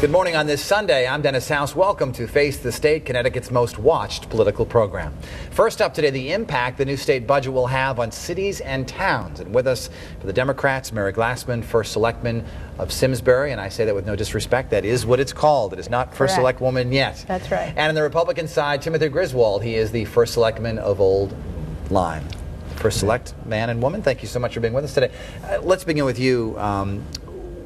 Good morning on this Sunday. I'm Dennis House. Welcome to Face the State, Connecticut's most watched political program. First up today, the impact the new state budget will have on cities and towns. And with us for the Democrats, Mary Glassman, First Selectman of Simsbury. And I say that with no disrespect. That is what it's called. It is not First Select Woman yet. That's right. And on the Republican side, Timothy Griswold. He is the First Selectman of Old Lyme. First Select man and woman, thank you so much for being with us today. Let's begin with you.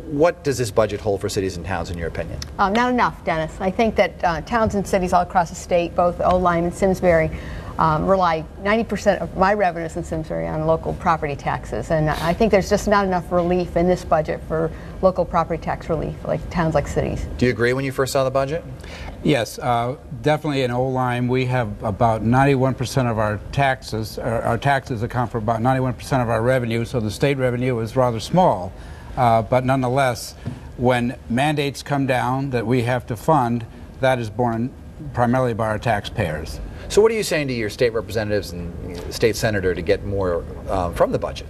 What does this budget hold for cities and towns, in your opinion? Not enough, Dennis. I think that towns and cities all across the state, both Old Lyme and Simsbury, rely 90% of my revenues in Simsbury on local property taxes. And I think there's just not enough relief in this budget for local property tax relief, like towns like cities. Do you agree when you first saw the budget? Yes, definitely in Old Lyme we have about 91% of our taxes. Our taxes account for about 91% of our revenue, so the state revenue is rather small. But nonetheless, when mandates come down that we have to fund, that is borne primarily by our taxpayers. So what are you saying to your state representatives and state senator to get more from the budget?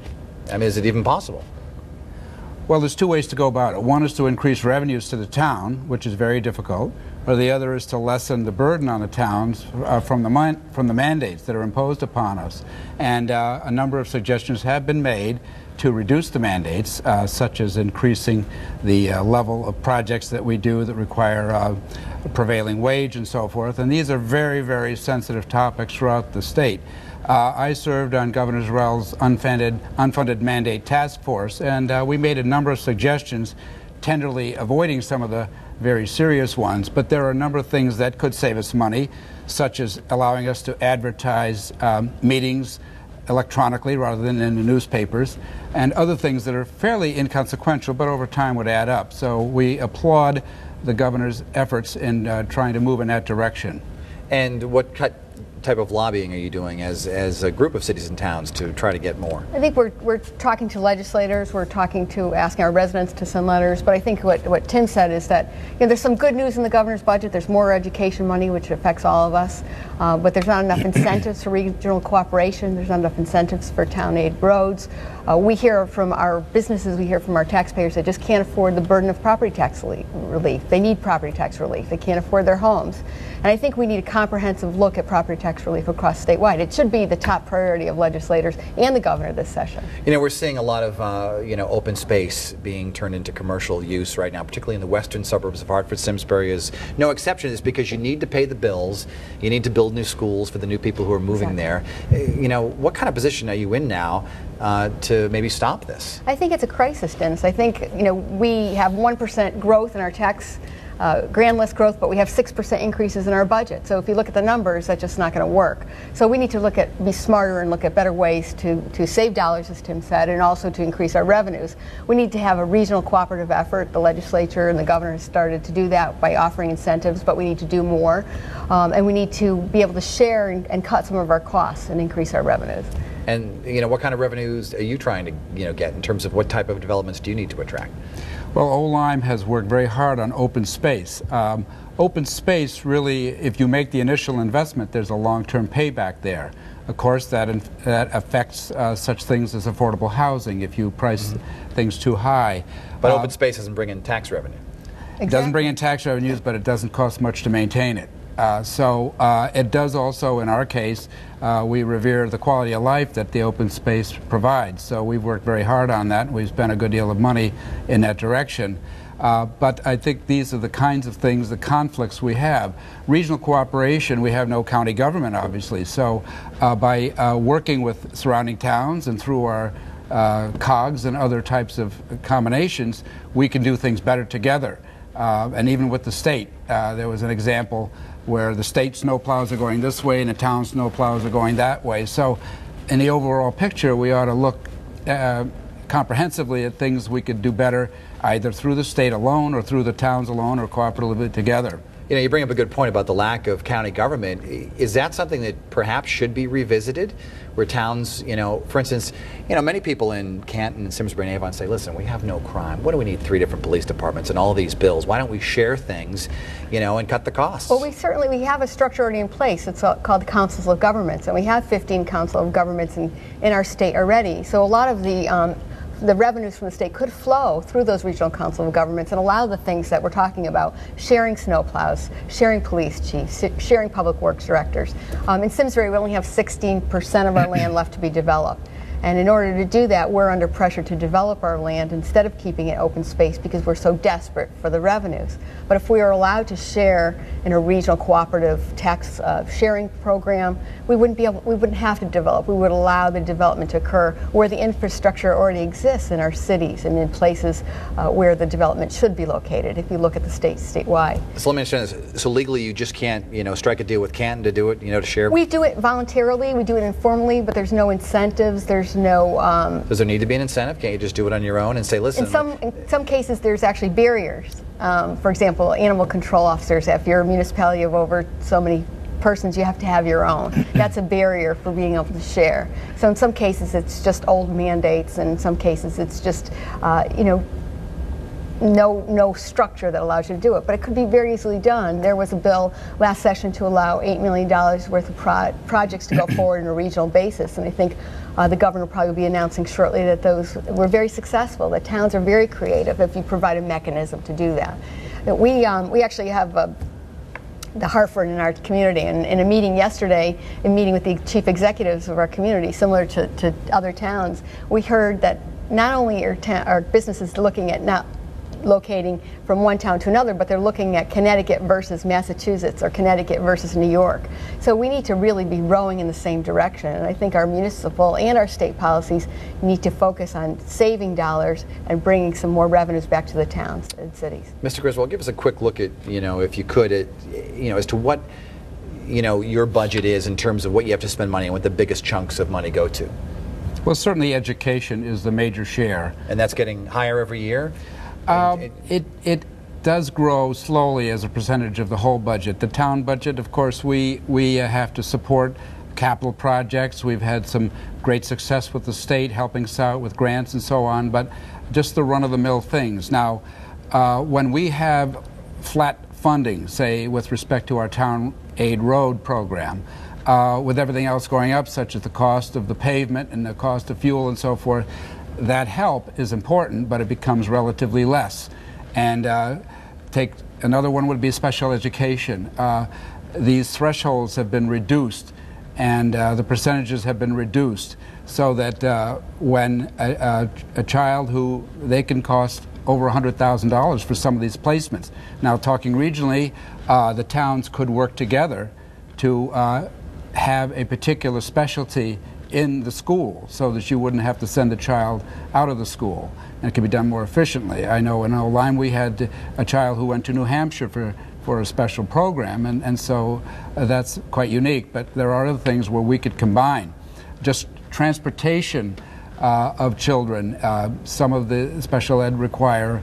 I mean, is it even possible? Well, there's two ways to go about it. One is to increase revenues to the town, which is very difficult, or the other is to lessen the burden on the towns from the mandates that are imposed upon us. And a number of suggestions have been made to reduce the mandates, such as increasing the level of projects that we do that require a prevailing wage and so forth. And these are very, very sensitive topics throughout the state. I served on Governor Zurell's unfunded mandate task force, and we made a number of suggestions, tenderly avoiding some of the very serious ones. But there are a number of things that could save us money, such as allowing us to advertise meetings electronically rather than in the newspapers, and other things that are fairly inconsequential but over time would add up. So we applaud the governor's efforts in trying to move in that direction. And what type of lobbying are you doing as a group of cities and towns to try to get more? I think we're talking to legislators, we're asking our residents to send letters, but I think what Tim said is that there's some good news in the governor's budget. There's more education money, which affects all of us, but there's not enough incentives for regional cooperation. There's not enough incentives for town aid roads. We hear from our businesses, we hear from our taxpayers that just can't afford the burden of property tax relief. They need property tax relief. They can't afford their homes. And I think we need a comprehensive look at property tax relief across statewide. It should be the top priority of legislators and the governor this session. We're seeing a lot of open space being turned into commercial use right now, particularly in the western suburbs of Hartford. Simsbury is no exception. It's because you need to pay the bills. You need to build new schools for the new people who are moving there. What kind of position are you in now to maybe stop this? I think it's a crisis, Dennis. I think we have 1% growth in our tax grand list growth, but we have 6% increases in our budget. So if you look at the numbers, that's just not going to work. So we need to be smarter and look at better ways to save dollars, as Tim said, and also to increase our revenues. We need to have a regional cooperative effort. The legislature and the governor has started to do that by offering incentives, but we need to do more. And we need to be able to share and cut some of our costs and increase our revenues. And what kind of revenues are you trying to get in terms of what type of developments do you need to attract? Well, Old Lyme has worked very hard on open space. Open space, really, if you make the initial investment, there's a long-term payback there. Of course, that affects such things as affordable housing if you price things too high. But open space doesn't bring in tax revenue. It doesn't bring in tax revenues, but it doesn't cost much to maintain it. So it does also, in our case, we revere the quality of life that the open space provides. So we've worked very hard on that. We've spent a good deal of money in that direction. But I think these are the kinds of things, the conflicts we have. Regional cooperation, we have no county government, obviously. So by working with surrounding towns and through our COGS and other types of combinations, we can do things better together. And even with the state, there was an example where the state snowplows are going this way and the town snowplows are going that way. So in the overall picture, we ought to look comprehensively at things we could do better, either through the state alone or through the towns alone or cooperatively together. You bring up a good point about the lack of county government. Is that something that perhaps should be revisited? Where towns, for instance, many people in Canton and Simsbury and Avon say, listen, we have no crime. What do we need 3 different police departments and all these bills? Why don't we share things, and cut the costs? Well, we have a structure already in place. It's called the Councils of Governments, and we have 15 Council of Governments in our state already. So a lot of the the revenues from the state could flow through those regional council of governments and allow the things that we're talking about, sharing snowplows, sharing police chiefs, sharing public works directors. In Simsbury, we only have 16% of our land left to be developed. And in order to do that, we're under pressure to develop our land instead of keeping it open space because we're so desperate for the revenues. But if we are allowed to share in a regional cooperative tax sharing program, we wouldn't have to develop. We would allow the development to occur where the infrastructure already exists in our cities and in places where the development should be located. If you look at the statewide. So let me understand this. So legally, you just can't, strike a deal with Canton to do it, to share. We do it voluntarily. We do it informally, but there's no incentives. There's no. Does there need to be an incentive? Can't you just do it on your own and say, listen? In some cases, there's actually barriers. For example, animal control officers. If you're a municipality of over so many persons, you have to have your own. That's a barrier for being able to share. So in some cases, it's just old mandates, and in some cases, it's just no structure that allows you to do it. But it could be very easily done. There was a bill last session to allow $8 million worth of projects to go forward on a regional basis, and I think the governor will probably be announcing shortly that those were very successful. The towns are very creative if you provide a mechanism to do that. We actually have the Hartford in our community, and in a meeting yesterday, in meeting with the chief executives of our community, similar to other towns, we heard that not only are businesses looking at not locating from one town to another, but they're looking at Connecticut versus Massachusetts or Connecticut versus New York. So we need to really be rowing in the same direction, and I think our municipal and our state policies need to focus on saving dollars and bringing some more revenues back to the towns and cities. Mr. Griswold, give us a quick look at, if you could, as to what, your budget is in terms of what you have to spend money on, what the biggest chunks of money go to. Well, certainly education is the major share. And that's getting higher every year? It does grow slowly as a percentage of the whole budget. The town budget, of course, we have to support capital projects. We've had some great success with the state helping us out with grants and so on, but just the run-of-the-mill things. Now, when we have flat funding, say with respect to our town aid road program, with everything else going up, such as the cost of the pavement and the cost of fuel and so forth, that help is important, but it becomes relatively less. And take another one would be special education. These thresholds have been reduced, and the percentages have been reduced, so that when a child who they can cost over $100,000 for some of these placements. Now, talking regionally, the towns could work together to have a particular specialty in the school so that you wouldn't have to send the child out of the school, and it could be done more efficiently. I know in Lyme we had a child who went to New Hampshire for a special program, and so that's quite unique, but there are other things where we could combine. Just transportation of children, some of the special ed require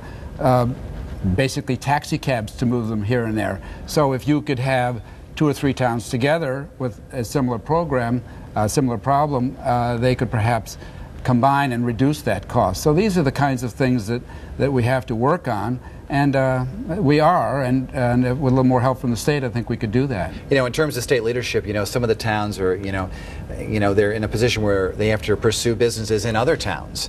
basically taxi cabs to move them here and there. So if you could have 2 or 3 towns together with a similar program, similar problem, they could perhaps combine and reduce that cost. So these are the kinds of things that we have to work on, and we are, and with a little more help from the state, I think we could do that. In terms of state leadership, some of the towns are, they're in a position where they have to pursue businesses in other towns.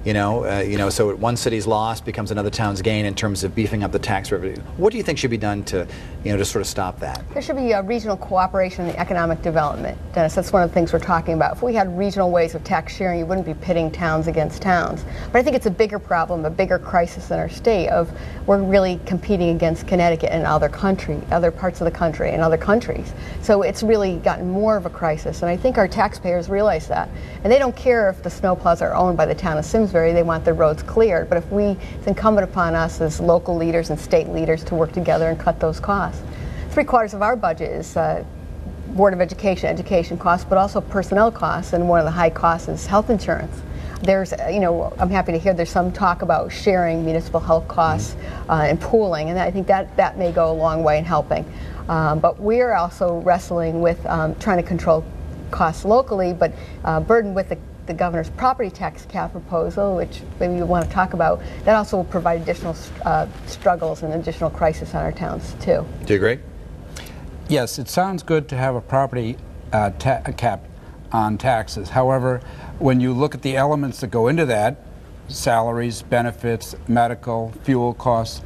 So one city's loss becomes another town's gain in terms of beefing up the tax revenue. What do you think should be done to, to sort of stop that? There should be a regional cooperation in economic development, Dennis. That's one of the things we're talking about. If we had regional ways of tax sharing, you wouldn't be pitting towns against towns. But I think it's a bigger problem, a bigger crisis in our state of we're really competing against Connecticut and other parts of the country and other countries. So it's really gotten more of a crisis, and I think our taxpayers realize that. And they don't care if the snowplows are owned by the town of Simsbury. They want their roads cleared, but it's incumbent upon us as local leaders and state leaders to work together and cut those costs. 3/4 of our budget is Board of education costs, but also personnel costs, and one of the high costs is health insurance. There's, I'm happy to hear there's some talk about sharing municipal health costs and pooling, and I think that may go a long way in helping. But we're also wrestling with trying to control costs locally, but burdened with the governor's property tax cap proposal, which maybe you want to talk about, that also will provide additional struggles and additional crisis on our towns too. Do you agree? Yes, it sounds good to have a property cap on taxes. However, when you look at the elements that go into that, salaries, benefits, medical, fuel costs.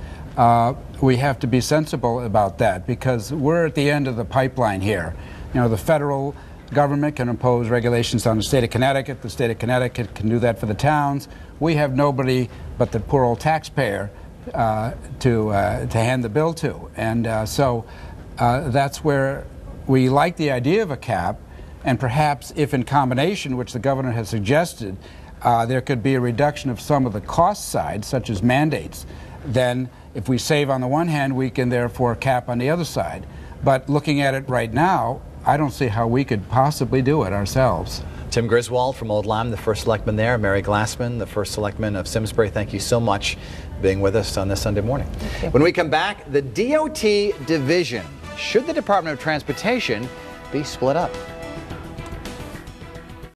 We have to be sensible about that because we're at the end of the pipeline here. You know, the federal government can impose regulations on the state of Connecticut. The state of Connecticut can do that for the towns. We have nobody but the poor old taxpayer to hand the bill to. And so that's where we like the idea of a cap, and perhaps if in combination, which the governor has suggested, there could be a reduction of some of the cost side, such as mandates, then if we save on the one hand, we can therefore cap on the other side. But looking at it right now, I don't see how we could possibly do it ourselves. Tim Griswold from Old Lyme, the first selectman there. Mary Glassman, the first selectman of Simsbury. Thank you so much for being with us on this Sunday morning. When we come back, the DOT division. Should the Department of Transportation be split up?